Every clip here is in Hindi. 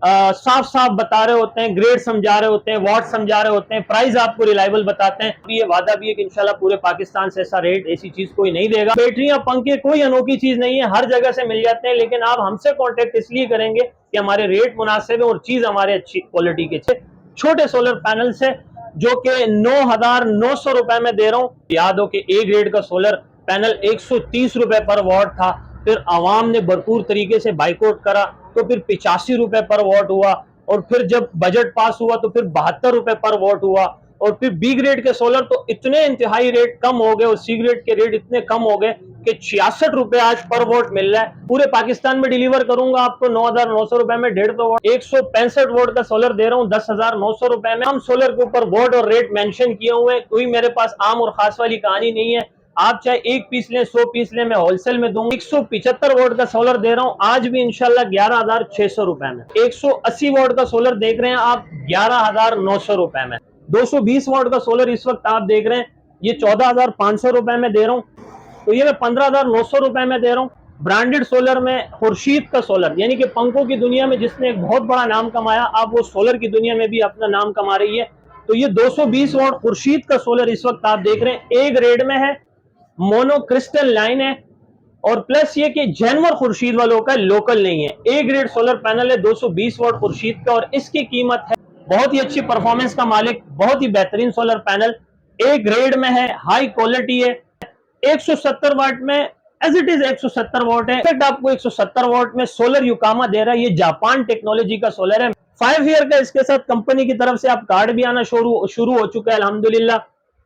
साफ साफ बता रहे होते हैं, ग्रेड समझा रहे होते हैं, वॉट समझा रहे होते हैं, प्राइस आपको रिलायबल बताते हैं। ये वादा भी है कि इंशाल्लाह पूरे पाकिस्तान से ऐसा रेट, ऐसी चीज कोई नहीं देगा। बैटरियां, पंखे कोई अनोखी चीज नहीं है, हर जगह से मिल जाते हैं, लेकिन आप हमसे कॉन्टेक्ट इसलिए करेंगे कि हमारे रेट मुनासिब है और चीज हमारे अच्छी क्वालिटी के। छोटे सोलर पैनल से जो कि 9,900 रुपए में दे रहा हूँ। याद हो कि ए ग्रेड का सोलर पैनल 130 रुपए पर वॉट था, फिर आवाम ने भरपूर तरीके से बाइकआउट करा तो फिर 85 रुपए पर वॉट हुआ, और फिर जब बजट पास हुआ तो फिर 72 रुपए पर वॉट हुआ, और फिर बी ग्रेड के सोलर तो इतने इंतहाई रेट कम हो गए और सी ग्रेड के रेट इतने कम हो गए कि 66 रुपए आज पर वोट मिल रहा है। पूरे पाकिस्तान में डिलीवर करूंगा आपको 9,900 रुपए में 150 वोट। 165 वोट का सोलर दे रहा हूँ 10,900 रुपए में। हम सोलर के ऊपर वोट और रेट मेंशन किए हुए हैं, कोई मेरे पास आम और खास वाली कहानी नहीं है। आप चाहे 1 पीस लें, 100 पीस लें, मैं होलसेल में दूंगा। 175 वोट का सोलर दे रहा हूं आज भी इंशाल्लाह 11,600 रुपए में। 180 वोट का सोलर देख रहे हैं आप 11,900 रुपए में। 220 वोट का सोलर इस वक्त आप देख रहे हैं ये 14,500 रुपए में दे रहा हूं, तो ये मैं 15,900 रुपए में दे रहा हूं। ब्रांडेड सोलर में खुर्शीद का सोलर, यानी कि पंखों की दुनिया में जिसने एक बहुत बड़ा नाम कमाया, आप वो सोलर की दुनिया में भी अपना नाम कमा रही है। तो ये 220 वोट खुर्शीद का सोलर इस वक्त आप देख रहे हैं, एक रेड में है, मोनो क्रिस्टल लाइन है, और प्लस ये कि जैनवर खुर्शीद वालों का लोकल नहीं है। ए ग्रेड सोलर पैनल है 220 वोट खुर्शीद का, और इसकी कीमत है, बहुत ही अच्छी परफॉर्मेंस का मालिक, बहुत ही बेहतरीन सोलर पैनल, ए ग्रेड में है, हाई क्वालिटी है। 170 वाट में एज इट इज 170 वोट है। आपको 170 वोट में सोलर युकामा दे रहा है, ये जापान टेक्नोलॉजी का सोलर है। 5 ईयर का इसके साथ कंपनी की तरफ से आप कार्ड भी आना शुरू हो चुका है अल्हम्दुलिल्लाह।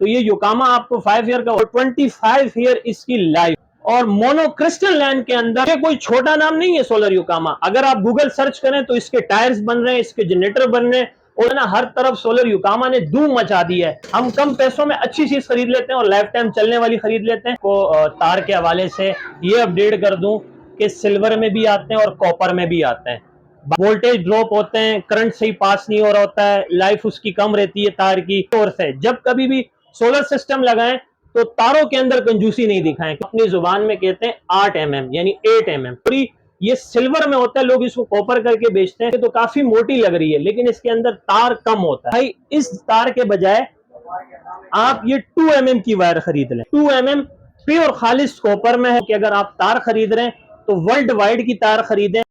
तो ये युकामा आपको 5 ईयर का, 25 ईयर इसकी लाइफ, और मोनो क्रिस्टल लाइन के अंदर। ये कोई छोटा नाम नहीं है सोलर युकामा। अगर आप गूगल सर्च करें तो इसके टायर्स बन रहे हैं, इसके जनरेटर बन रहे हैं, और ना हर तरफ सोलर युकामा ने धूम मचा दी है। हम कम पैसों में अच्छी चीज खरीद लेते हैं और लाइफ टाइम चलने वाली खरीद लेते हैं। को तार के हवाले से ये अपडेट कर दूं कि सिल्वर में भी आते हैं और कॉपर में भी आते हैं। वोल्टेज ड्रॉप होते हैं, करंट सही पास नहीं हो रहा होता है, लाइफ उसकी कम रहती है तार की। और से जब कभी भी सोलर सिस्टम लगाएं तो तारों के अंदर कंजूसी नहीं दिखाएं। अपनी जुबान में कहते हैं 8 mm यानी 8 mm। ये सिल्वर में होता है, लोग इसको कॉपर करके बेचते हैं तो काफी मोटी लग रही है, लेकिन इसके अंदर तार कम होता है। भाई इस तार के बजाय आप ये 2 mm की वायर खरीद लें। 2 mm प्योर खालिस कॉपर में है कि अगर आप तार खरीद रहे हैं तो वर्ल्ड वाइड की तार खरीदें।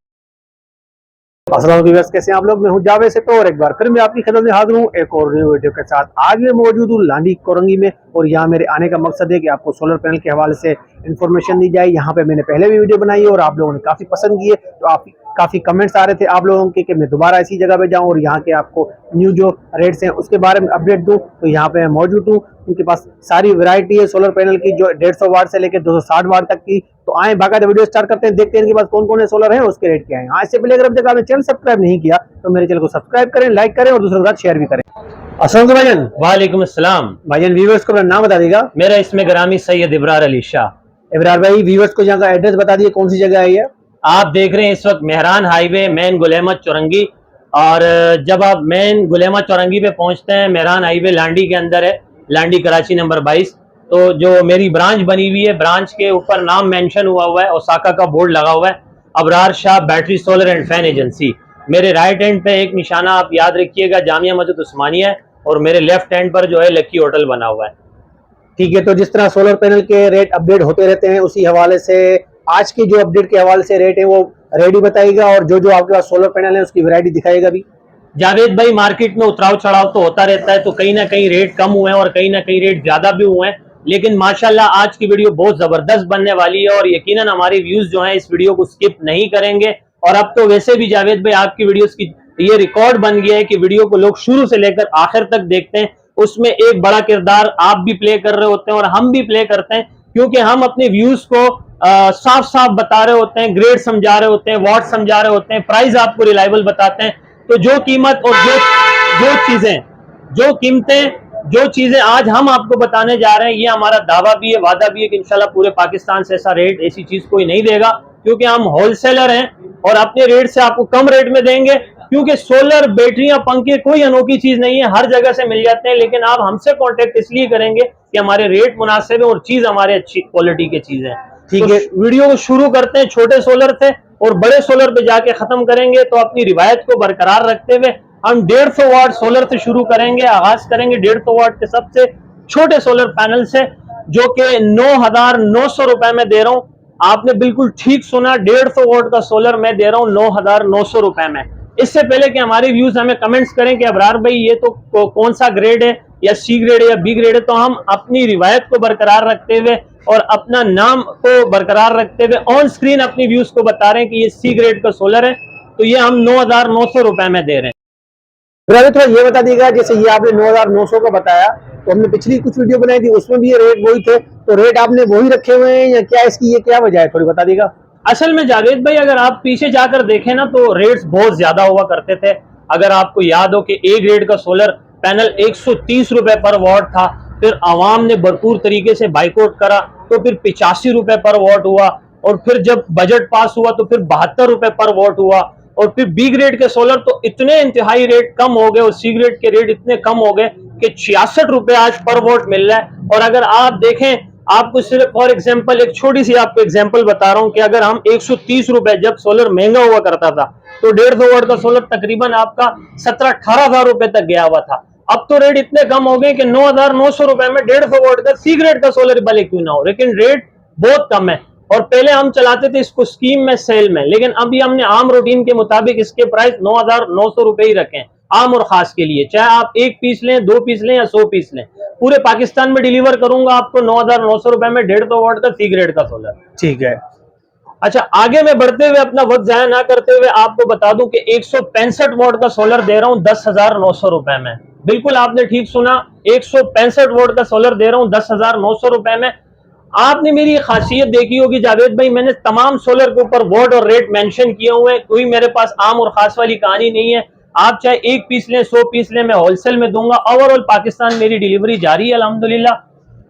अस्सलाम वालेकुम, कैसे हैं आप लोग। मैं हूं जावेद से, तो और एक बार फिर मैं आपकी खिदमत में हाजिर हूं एक और न्यू वीडियो के साथ। आज मैं मौजूद हूं लांडी कोरंगी में, और यहाँ मेरे आने का मकसद है कि आपको सोलर पैनल के हवाले से इन्फॉर्मेशन दी जाए। यहाँ पे मैंने पहले भी वीडियो बनाई है और आप लोगों ने काफ़ी पसंद की है, तो आप काफ़ी कमेंट्स आ रहे थे आप लोगों के कि मैं दोबारा इसी जगह पे जाऊँ और यहाँ के आपको न्यू जो रेट्स हैं उसके बारे में अपडेट दूँ। तो यहाँ पे मैं मौजूद हूँ, उनके पास सारी वैरायटी है सोलर पैनल की, जो 150 वाट से लेकर 260 वाट तक की। तो आए बाकायदा वीडियो स्टार्ट करते हैं, देखते हैं इनके पास कौन कौन से सोलर है, उसके रेट क्या है। हाँ, इससे पहले अगर अब तक आपने चैनल सब्सक्राइब नहीं किया तो मेरे चैनल को सब्सक्राइब करें, लाइक करें और दूसरों के साथ शेयर भी करें। अस्सलाम भाईजान। वालेकुम अस्सलाम भाईजान, व्यूअर्स को अपना नाम बता देगा। मेरा इसमें ग्रामी सैयद इब्रार अली शाह। इब्रार भाई, व्यूअर्स को यहाँ का एड्रेस बता दिए, कौन सी जगह है ये। आप देख रहे हैं इस वक्त मेहरान हाईवे, मेन गुल अहमद चौरंगी। और जब आप मेन गुल अहमद चौरंगी पे पहुंचते हैं, मेहरान हाईवे लांडी के अंदर है, लांडी कराची नंबर 22। तो जो मेरी ब्रांच बनी हुई है, ब्रांच के ऊपर नाम मेंशन हुआ है, ओसाका का बोर्ड लगा हुआ है, Abrar Shah battery solar and fan agency. मेरे राइट हैंड पे एक निशाना आप याद रखिएगा, जामिया मस्जिद उस्मानिया है, और मेरे लेफ्ट हैंड पर जो है लकी होटल बना हुआ है। ठीक है, तो जिस तरह सोलर पैनल के रेट अपडेट होते रहते हैं, उसी हवाले से आज की जो अपडेट के हवाले से रेट है वो रेडी बताइएगा, और जो जो आपके पास सोलर पैनल है उसकी वैरायटी दिखाएगा भी। जावेद भाई, मार्केट में उतराव चढ़ाव तो होता रहता है, तो कहीं ना कहीं रेट कम हुए हैं और कहीं ना कहीं रेट ज्यादा भी हुए हैं, लेकिन माशाल्लाह आज की वीडियो बहुत जबरदस्त बनने वाली है, और यकीनन हमारे व्यूज जो हैं इस वीडियो को स्किप नहीं करेंगे। और अब तो वैसे भी जावेद भाई आपकी वीडियोस की ये रिकॉर्ड बन गया है कि वीडियो को लोग शुरू से लेकर आखिर तक देखते हैं। उसमें एक बड़ा किरदार आप भी प्ले कर रहे होते हैं और हम भी प्ले करते हैं, क्योंकि हम अपने व्यूज को साफ साफ बता रहे होते हैं, ग्रेड समझा रहे होते हैं, वॉट समझा रहे होते हैं, प्राइस आपको रिलायबल बताते हैं। तो जो कीमत और जो चीजें, जो कीमतें, जो चीजें आज हम आपको बताने जा रहे हैं, ये हमारा दावा भी है, वादा भी है कि इंशाल्लाह पूरे पाकिस्तान से ऐसा रेट, ऐसी चीज कोई नहीं देगा, क्योंकि हम होलसेलर हैं और अपने रेट से आपको कम रेट में देंगे। क्योंकि सोलर, बैटरियां, पंखे कोई अनोखी चीज नहीं है, हर जगह से मिल जाते हैं, लेकिन आप हमसे कॉन्टेक्ट इसलिए करेंगे कि हमारे रेट मुनासिब है और चीज हमारे अच्छी क्वालिटी की चीज है। ठीक तो है। वीडियो को शुरू करते हैं छोटे सोलर से और बड़े सोलर पे जाके खत्म करेंगे। तो अपनी रिवायत को बरकरार रखते हुए हम 150 वाट सोलर से शुरू करेंगे। आगाज करेंगे 150 वाट के सबसे छोटे सोलर पैनल से, जो कि 9,900 रुपए में दे रहा हूं। आपने बिल्कुल ठीक सुना, 150 वाट का सोलर मैं दे रहा हूं 9,900 रुपए में। इससे पहले कि हमारे व्यूज हमें कमेंट्स करें कि अबरार भाई ये तो कौन सा ग्रेड है, या सी ग्रेड है या बी ग्रेड है, तो हम अपनी रिवायत को बरकरार रखते हुए और अपना नाम को बरकरार रखते हुए ऑन स्क्रीन अपनी व्यूज को बता रहे हैं कि ये सी ग्रेड का सोलर है, तो ये हम 9,900 रुपए में दे रहे हैं। फिर अभी थोड़ा ये बता दीजिएगा, जैसे ये आपने 9,900 का बताया, तो हमने पिछली कुछ वीडियो बनाई थी उसमें भी ये रेट वही थे, तो रेट आपने वही रखे हुए हैं या क्या, इसकी ये क्या वजह है, थोड़ी बता दीजिएगा। असल में जावेद भाई अगर आप पीछे जाकर देखें ना तो रेट्स बहुत ज्यादा हुआ करते थे। अगर आपको याद हो कि ए ग्रेड का सोलर पैनल 130 रुपए पर वॉट था, फिर आवाम ने भरपूर तरीके से बाइकआउट करा तो फिर 85 रुपए पर वॉट हुआ, और फिर जब बजट पास हुआ तो फिर 72 रुपए पर वॉट हुआ, और फिर बी ग्रेड के सोलर तो इतने इंतहाई रेट कम हो गए और सी ग्रेड के रेट इतने कम हो गए कि 66 रुपए आज पर वॉट मिल रहा है। और अगर आप देखें, आपको सिर्फ फॉर एग्जांपल एक छोटी सी आपको एग्जांपल बता रहा हूं कि अगर हम 130 रुपए, जब सोलर महंगा हुआ करता था तो 150 वाट का सोलर तकरीबन आपका 17-18 हजार रुपए तक गया हुआ था। अब तो रेट इतने कम हो गए कि 9,900 रुपए में 150 वाट का सी ग्रेड का सोलर भले क्यों ना हो, लेकिन रेट बहुत कम है। और पहले हम चलाते थे इसको स्कीम में, सेल में, लेकिन अभी हमने आम रूटीन के मुताबिक इसके प्राइस 9,900 रुपए ही रखे हैं आम और खास के लिए। चाहे आप एक पीस लें, 2 पीस लें या 100 पीस लें, पूरे पाकिस्तान में डिलीवर करूंगा आपको 9,900 रुपए में 150 वाट का सी ग्रेड का सोलर। ठीक है। अच्छा, आगे में बढ़ते हुए अपना वक्त जाया ना करते हुए आपको बता दूं कि 165 वाट का सोलर दे रहा हूं 10,900 रुपए में। बिल्कुल आपने ठीक सुना, 165 वाट का सोलर दे रहा हूं 10,900 रुपए में। आपने मेरी खासियत देखी होगी जावेद भाई, मैंने तमाम सोलर के ऊपर वॉट और रेट मेंशन किए हुए हैं, कोई मेरे पास आम और खास वाली कहानी नहीं है। आप चाहे एक पीस लें, 100 पीस लें, मैं होलसेल में दूंगा। ओवरऑल पाकिस्तान मेरी डिलीवरी जारी है अल्हम्दुलिल्लाह।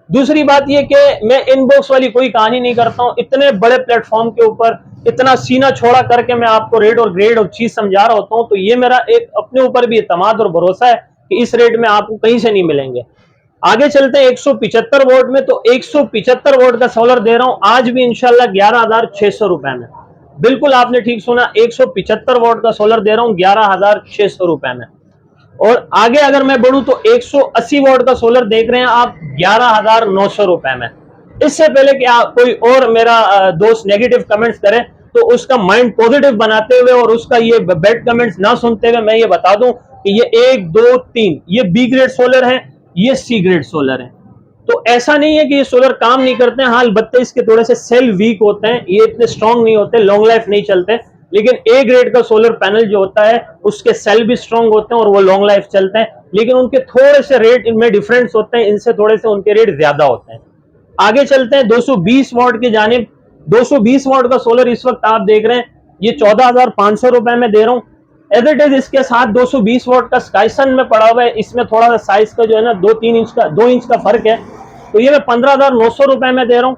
दूसरी बात यह कि मैं इनबॉक्स वाली कोई कहानी नहीं करता हूं। इतने बड़े प्लेटफॉर्म के ऊपर इतना सीना छोड़ा करके मैं आपको रेट और ग्रेड और चीज समझा रहा होता हूं, तो ये मेरा एक अपने ऊपर भी इत्मीनाद और भरोसा है कि इस रेट में आपको कहीं से नहीं मिलेंगे। आगे चलते हैं 175 वोट में, तो 175 वोट का सोलर दे रहा हूं आज भी इंशाल्लाह 11,600 रुपए में। बिल्कुल आपने ठीक सुना, 175 वोट का सोलर दे रहा हूं 11,600 रुपए में। और आगे अगर मैं बढ़ूं तो 180 वोट का सोलर देख रहे हैं आप 11,900 रुपए में। इससे पहले कि कोई और मेरा दोस्त नेगेटिव कमेंट्स करे तो उसका माइंड पॉजिटिव बनाते हुए और उसका ये बैड कमेंट्स ना सुनते हुए मैं ये बता दूं कि ये 1, 2, 3 ये बी ग्रेड सोलर है, ये सी ग्रेड सोलर है। तो ऐसा नहीं है कि ये सोलर काम नहीं करते हैं, हाँ अलबत्ते इसके थोड़े से सेल वीक होते हैं, ये इतने स्ट्रांग नहीं होते, लॉन्ग लाइफ नहीं चलते। लेकिन ए ग्रेड का सोलर पैनल जो होता है उसके सेल भी स्ट्रांग होते हैं और वो लॉन्ग लाइफ चलते हैं, लेकिन उनके थोड़े से रेट इनमें डिफरेंस होते हैं, इनसे थोड़े से उनके रेट ज्यादा होते हैं। आगे चलते हैं 220 वाट की जानिब। 220 वाट का सोलर इस वक्त आप देख रहे हैं ये 14,500 रुपए में दे रहा हूं एज इट इज। इसके साथ 220 वाट का स्काईसन में पड़ा हुआ है, इसमें थोड़ा सा साइज का जो है ना 2 इंच का फर्क है, तो ये मैं 15,900 रुपए में दे रहा हूँ।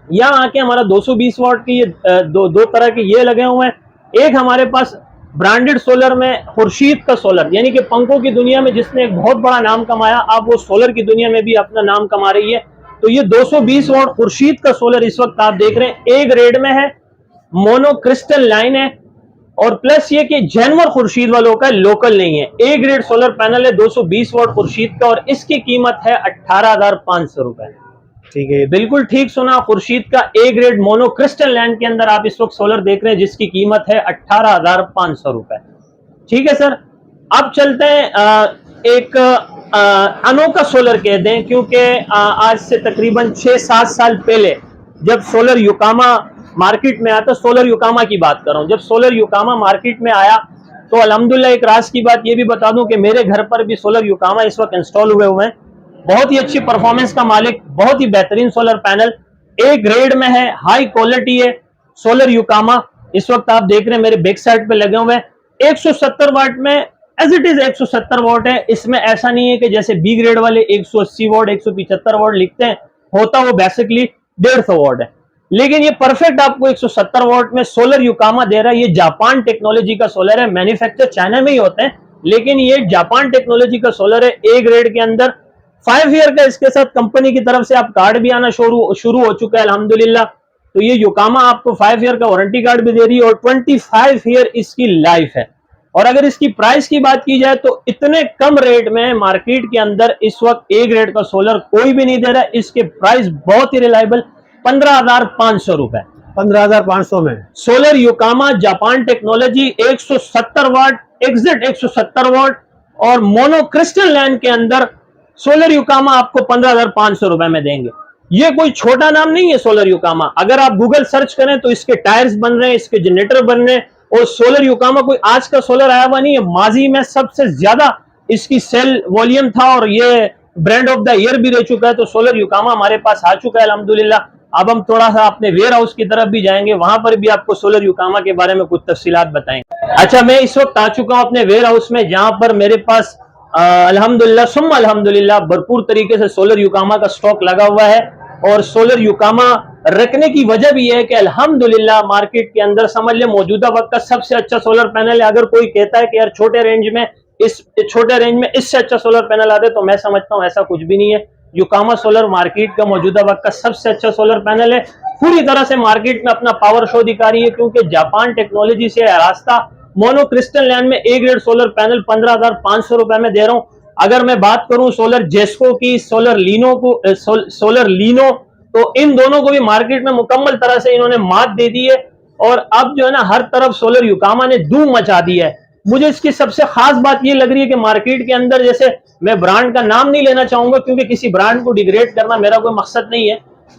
यहाँ आके हमारा 220 वाट की ये दो तरह के ये लगे हुए हैं। एक हमारे पास ब्रांडेड सोलर में खुर्शीद का सोलर, यानी कि पंखों की दुनिया में जिसने एक बहुत बड़ा नाम कमाया, अब वो सोलर की दुनिया में भी अपना नाम कमा रही है। तो ये 220 वाट खुर्शीद का सोलर इस वक्त आप देख रहे हैं, ए ग्रेड में है, मोनो क्रिस्टल लाइन है, और प्लस ये कि जेनवर खुर्शीद वालों का, लोकल नहीं है। ए ग्रेड सोलर पैनल है 220 वाट खुर्शीद का, और इसकी कीमत है 18,500 रुपए। ठीक है। बिल्कुल ठीक सुना, खुर्शीद का A grade mono crystal land के अंदर आप इस वक्त सोलर देख रहे हैं जिसकी कीमत है 18,500 रुपए। ठीक है सर। अब चलते हैं एक अनोखा सोलर कह दें, क्योंकि आज से तकरीबन 6-7 साल पहले जब सोलर युकामा मार्केट में आया था, सोलर युकामा की बात कर रहा हूं, जब सोलर युकामा मार्केट में आया तो अल्हम्दुलिल्लाह एक राज की बात ये भी बता दूं कि मेरे घर पर भी सोलर युकामा इस वक्त इंस्टॉल हुए हैं। बहुत ही अच्छी परफॉर्मेंस का मालिक, बहुत ही बेहतरीन सोलर पैनल, ए ग्रेड में है, हाई क्वालिटी है। सोलर युकामा इस वक्त आप देख रहे हैं मेरे बैक साइड पे लगे हुए हैं। 170 वाट में एज इट इज 170 वाट है, इसमें ऐसा नहीं है कि जैसे बी ग्रेड वाले 180 वाट 175 वाट लिखते हैं, होता वो बेसिकली 150 वाट है, लेकिन ये परफेक्ट आपको 170 वाट में सोलर युकामा दे रहा है। ये जापान टेक्नोलॉजी का सोलर है, मैन्युफैक्चर चाइना में ही होते हैं, लेकिन ये जापान टेक्नोलॉजी का सोलर है, ए ग्रेड के अंदर। 5 ईयर का इसके साथ कंपनी की तरफ से आप कार्ड भी आना शुरू हो चुका है अल्हम्दुलिल्लाह। तो ये योकामा आपको 5 ईयर का वारंटी कार्ड भी दे रही है और 25 ईयर इसकी लाइफ है। और अगर इसकी प्राइस की बात की जाए तो इतने कम रेट में मार्केट के अंदर इस वक्त ए ग्रेड का सोलर कोई भी नहीं दे रहा है। इसके प्राइस बहुत ही रिलायबल 15,500 रुपए। 15,500 में सोलर योकामा जापान टेक्नोलॉजी 170 वाट, एग्जिट 170 वाट और मोनो क्रिस्टल लाइन के अंदर सोलर योकामा आपको 15,500 रुपए में देंगे। ये कोई छोटा नाम नहीं है सोलर योकामा। अगर आप गूगल सर्च करें तो इसके टायर्स बन रहे हैं, इसके जनरेटर बन रहे हैं। और सोलर योकामा कोई आज का सोलर आया हुआ नहीं है, माजी में सबसे ज्यादा इसकी सेल वॉल्यूम था और ये ब्रांड ऑफ द ईयर भी रह चुका है। तो सोलर योकामा हमारे पास आ चुका है अल्हम्दुलिल्लाह। अब हम थोड़ा सा अपने वेयर हाउस की तरफ भी जाएंगे, वहां पर भी आपको सोलर योकामा के बारे में कुछ तफसीलात बताएंगे। अच्छा, मैं इस वक्त आ चुका हूं अपने वेयर हाउस में, जहां पर मेरे पास अल्हम्दुलिल्लाह सुम्मा अल्हम्दुलिल्लाह भरपूर तरीके से सोलर योकामा का स्टॉक लगा हुआ है। और सोलर योकामा रखने की वजह भी है कि अल्हम्दुलिल्लाह मार्केट के अंदर समझ ले मौजूदा वक्त का सबसे अच्छा सोलर पैनल है। अगर कोई कहता है कि यार छोटे रेंज में इससे अच्छा सोलर पैनल आता है, तो मैं समझता हूं ऐसा कुछ भी नहीं है। योकामा सोलर मार्केट का मौजूदा वक्त का सबसे अच्छा सोलर पैनल है। पूरी तरह से मार्केट में अपना पावर शो दिखा रही है, क्योंकि जापान टेक्नोलॉजी से रास्ता मोनो क्रिस्टल लाइन में ए ग्रेड सोलर पैनल 15,500 रुपए में दे रहा हूं। अगर मैं बात करूं सोलर जेस्को की, सोलर लीनो, तो इन दोनों को भी मार्केट में मुकम्मल तरह से इन्होंने मात दे दी है। और अब जो है ना, हर तरफ सोलर योकामा ने धूम मचा दी है। मुझे इसकी सबसे खास बात ये लग रही है कि मार्केट के अंदर, जैसे मैं ब्रांड का नाम नहीं लेना चाहूंगा क्योंकि किसी ब्रांड को डिग्रेड करना मेरा कोई मकसद नहीं है,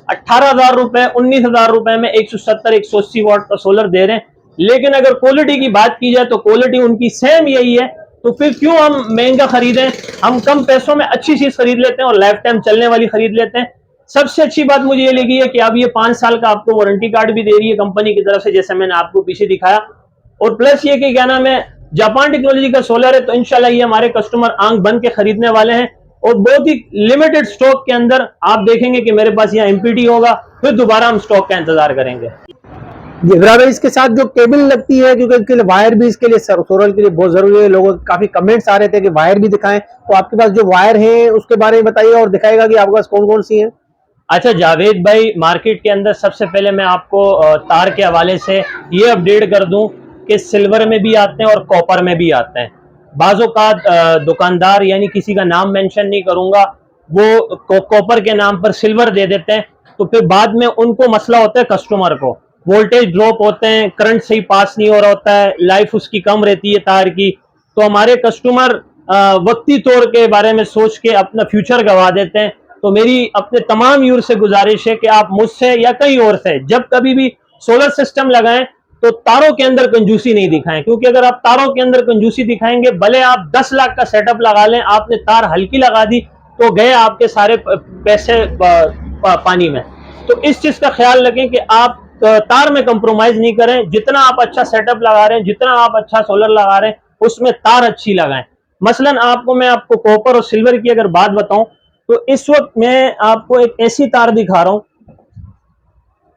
18,000 रुपए 19,000 रुपए में 170-180 वाट का सोलर दे रहे हैं। लेकिन अगर क्वालिटी की बात की जाए तो क्वालिटी उनकी सेम यही है। तो फिर क्यों हम महंगा खरीदें? हम कम पैसों में अच्छी चीज खरीद लेते हैं और लाइफ टाइम चलने वाली खरीद लेते हैं। सबसे अच्छी बात मुझे ये लगी है कि अब ये 5 साल का आपको वारंटी कार्ड भी दे रही है कंपनी की तरफ से, जैसे मैंने आपको पीछे दिखाया। और प्लस ये कि क्या नाम है, जापान टेक्नोलॉजी का सोलर है, तो इंशाल्लाह ये हमारे कस्टमर आंख बंद के खरीदने वाले हैं। और बहुत ही लिमिटेड स्टॉक के अंदर आप देखेंगे कि मेरे पास यहाँ एमपीटी होगा, फिर दोबारा हम स्टॉक का इंतजार करेंगे। भाई इसके साथ जो केबल लगती है, क्योंकि इसके लिए वायर भी इसके लिए सोलर के लिए बहुत जरूरी है। लोगों काफी कमेंट्स आ रहे थे कि वायर भी दिखाएं, तो आपके पास जो वायर है उसके बारे में बताइए और दिखाएगा कि आपके पास कौन कौन सी है। अच्छा जावेद भाई, मार्केट के अंदर सबसे पहले मैं आपको तार के हवाले से ये अपडेट कर दूं कि सिल्वर में भी आते हैं और कॉपर में भी आते हैं। बाजों का दुकानदार, यानी किसी का नाम मेंशन नहीं करूंगा, वो कॉपर के नाम पर सिल्वर दे देते हैं, तो फिर बाद में उनको मसला होता है कस्टमर को, वोल्टेज ड्रॉप होते हैं, करंट सही पास नहीं हो रहा होता है, लाइफ उसकी कम रहती है तार की। तो हमारे कस्टमर वक्ती तौर के बारे में सोच के अपना फ्यूचर गंवा देते हैं। तो मेरी अपने तमाम व्यूअर से गुजारिश है कि आप मुझसे या कहीं और से जब कभी भी सोलर सिस्टम लगाएं तो तारों के अंदर कंजूसी नहीं दिखाएं, क्योंकि अगर आप तारों के अंदर कंजूसी दिखाएंगे, भले आप 10 लाख का सेटअप लगा लें, आपने तार हल्की लगा दी तो गए आपके सारे पैसे पानी में। तो इस चीज का ख्याल रखें कि आप तार में कंप्रोमाइज नहीं करें। जितना आप अच्छा सेटअप लगा रहे हैं, जितना आप अच्छा सोलर लगा रहे हैं, उसमें तार अच्छी लगाएं। मसलन मैं आपको कॉपर और सिल्वर की अगर बात बताऊं, तो इस वक्त मैं आपको एक ऐसी तार दिखा रहा हूं,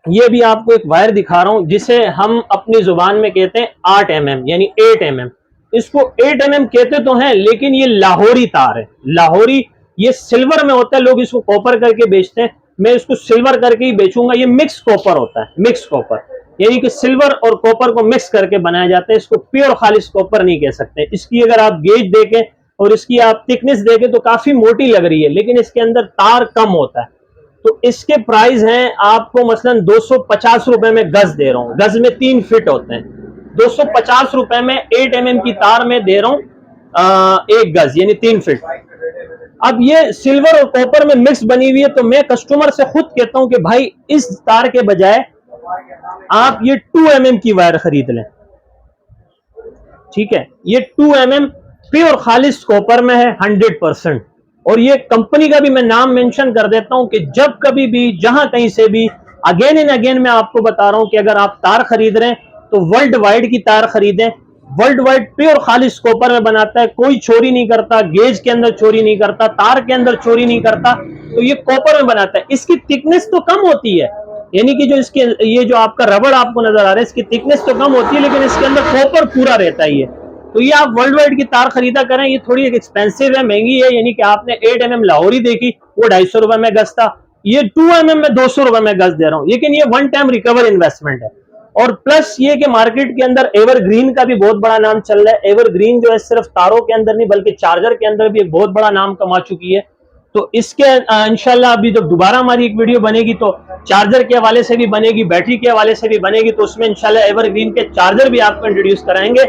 ये भी आपको एक वायर दिखा रहा हूं जिसे हम अपनी जुबान में कहते हैं 8 mm यानी 8 mm। इसको 8 mm कहते तो हैं, लेकिन ये लाहौरी तार है। लाहौरी ये सिल्वर में होता है, लोग इसको कॉपर करके बेचते हैं, मैं इसको सिल्वर करके ही बेचूंगा। ये मिक्स कॉपर होता है, मिक्स कॉपर, यानी कि सिल्वर और कॉपर को मिक्स करके बनाया जाता है। इसको प्योर खालिश कॉपर नहीं कह सकते। इसकी अगर आप गेज देखें और इसकी आप थिकनेस देखें तो काफी मोटी लग रही है, लेकिन इसके अंदर तार कम होता है। तो इसके प्राइस हैं आपको मसलन 250 रुपए में गज दे रहा हूं। गज में 3 फीट होते हैं, 250 रुपए में 8 mm की तार में दे रहा हूं, 1 गज यानी 3 फीट। अब ये सिल्वर और कॉपर में मिक्स बनी हुई है, तो मैं कस्टमर से खुद कहता हूं कि भाई इस तार के बजाय आप ये 2 mm की वायर खरीद लें। ठीक है, ये 2 mm प्योर खालिश कॉपर में है 100%। और ये कंपनी का भी मैं नाम मेंशन कर देता हूं कि जब कभी भी जहां कहीं से भी, अगेन एंड अगेन मैं आपको बता रहा हूं कि अगर आप तार खरीद रहे हैं तो वर्ल्ड वाइड की तार खरीदें। वर्ल्ड वाइड प्योर खालिश कॉपर में बनाता है, कोई चोरी नहीं करता, गेज के अंदर चोरी नहीं करता, तार के अंदर चोरी नहीं करता, तो ये कॉपर में बनाता है। इसकी थिकनेस तो कम होती है, यानी कि जो इसके ये जो आपका रबड़ आपको नजर आ रहा है, इसकी थिकनेस तो कम होती है, लेकिन इसके अंदर कॉपर पूरा रहता है। तो ये आप वर्ल्ड वाइड की तार खरीदा करें। ये थोड़ी एक्सपेंसिव है, महंगी है, यानी कि आपने 8 mm लाहौरी देखी, वो 250 रुपए में गज था। ये 2 mm में 200 रुपए में गज दे रहा हूं, लेकिन ये वन टाइम रिकवर इन्वेस्टमेंट है। और प्लस ये कि मार्केट के अंदर एवरग्रीन का भी बहुत बड़ा नाम चल रहा है। एवरग्रीन जो है सिर्फ तारों के अंदर नहीं बल्कि चार्जर के अंदर भी एक बहुत बड़ा नाम कमा चुकी है। तो इसके इंशाल्लाह अभी जब दोबारा हमारी एक वीडियो बनेगी तो चार्जर के हवाले से भी बनेगी, बैटरी के हवाले से भी बनेगी, तो उसमें इंशाल्लाह एवरग्रीन के चार्जर भी आपको इंट्रोड्यूस कराएंगे।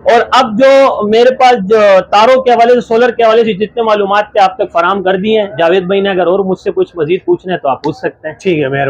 और अब जो मेरे पास जो तारों के हवाले से, सोलर के हवाले से जितने मालूमात थे आप तक फराम कर दिए हैं। जावेद भाई ने अगर और मुझसे कुछ मजीद पूछना है तो आप पूछ सकते हैं। ठीक है, मेहरबानी।